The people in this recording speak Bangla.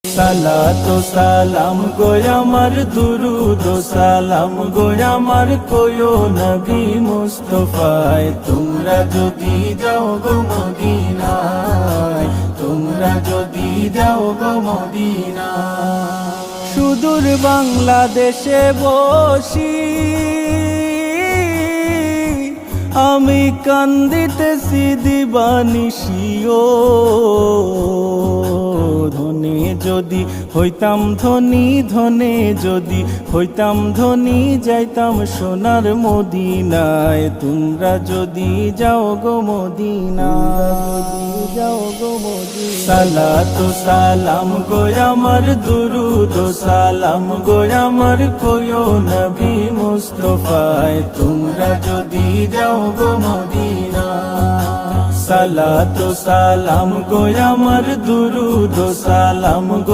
সালাতু সালাম গো আমার দুরুদ ও সালাম গো আমার কোয়ো নবী মুস্তাফায় তোমরা যদি যাও গো মদিনায় তোমরা যদি যাও গো মদিনায় সুদূর বাংলাদেশে বসি আমি কান্দিতেছি দিবানিশিও ধনে যদি হইতাম ধনী ধনে যদি হইতাম ধনী যাইতাম সোনার মদিনায় তোমরা যদি যাও গো মদিনায় যাও গো মদিনায় সালাতু সালাম গো আমার দুরুদ ও সালাম গো আমার কোয়ো নবী মুস্তাফায় তোমরা যদি যাও গো মদিনায় সালাতু সালাম গো আমার দুরুদ ও সালাম গো